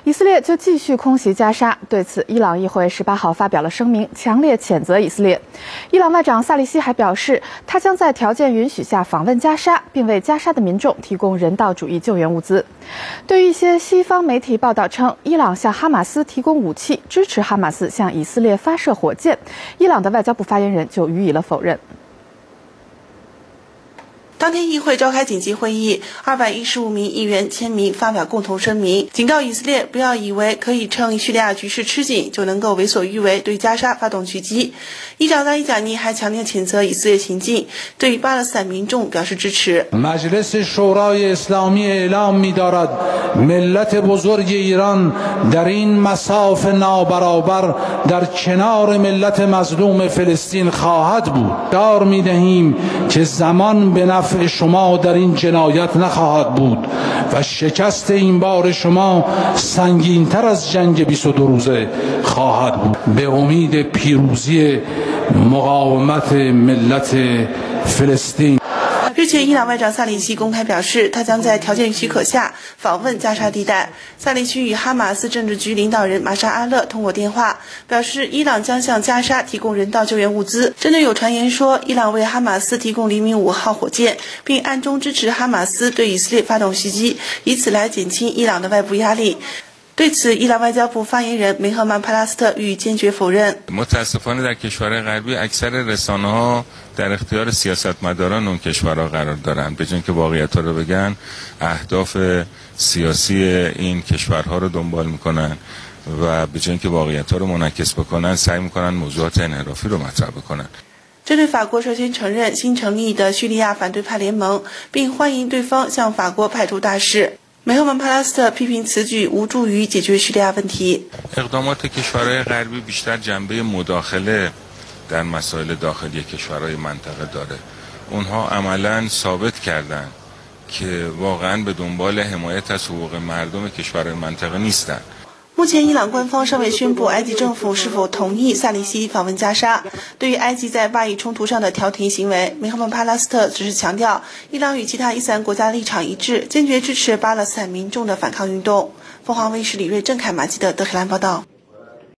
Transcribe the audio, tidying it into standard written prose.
以色列就继续空袭加沙。对此，伊朗议会18号发表了声明，强烈谴责以色列。伊朗外长萨利希还表示，他将在条件允许下访问加沙，并为加沙的民众提供人道主义救援物资。对于一些西方媒体报道称，伊朗向哈马斯提供武器，支持哈马斯向以色列发射火箭，伊朗的外交部发言人就予以了否认。当天议会召开紧急会议，215名议员签名发表共同声明，警告以色列不要以为可以趁叙利亚局势吃紧就能够为所欲为，对加沙发动狙击。议长拉伊贾尼还强烈谴责以色列行径，对于巴勒斯坦民众表示支持。مجلس شورای اسلامی اعلام می‌دارد ملت بزرگ ایران در این مساف نابرابر در کنار ملت مظلوم فلسطین خواهد بود. دار می‌دهیم که زمان به نفع شما در این جنایت نخواهد بود و شکست این بار شما سنگین‌تر از جنگ 22 روزه خواهد بود. به امید پیروزی مقاومت ملت فلسطین. 日前，伊朗外长萨利希公开表示，他将在条件许可下访问加沙地带。萨利希与哈马斯政治局领导人马沙阿勒通过电话，表示伊朗将向加沙提供人道救援物资。针对有传言说伊朗为哈马斯提供黎明5号火箭，并暗中支持哈马斯对以色列发动袭击，以此来减轻伊朗的外部压力。对此，伊朗外交部发言人梅赫曼·帕拉斯特予以坚决否认。متاسفانه در کشورهای غربی اکثر رسانه‌ها در اختیار سیاستمداران اون کشورها قرار دارن، به جای اینکه واقعیت‌ها رو بگن، اهداف سیاسی این کشورها رو دنبال میکنن و به جای اینکه واقعیت‌ها رو منعکس بکنن، سعی میکنن موضوعات انحرافی رو مطرح بکنن。针对法国首先承认新成立的叙利亚反对派联盟，并欢迎对方向法国派出大使。梅赫曼·帕拉斯特批评此举无助于解决叙利亚问题。اقدامات کشورهای غربی بیشتر جنبه مداخله در مسائل داخلی کشورهای منطقه داره. اونها عملاً ثابت کردن که واقعاً به دنبال حمایت از حقوق مردم کشورهای منطقه نیستن. 目前，伊朗官方尚未宣布埃及政府是否同意萨利希访问加沙。对于埃及在巴以冲突上的调停行为，梅赫曼·帕拉斯特只是强调，伊朗与其他伊斯兰国家立场一致，坚决支持巴勒斯坦民众的反抗运动。凤凰卫视李瑞、郑凯、马基德、德黑兰报道。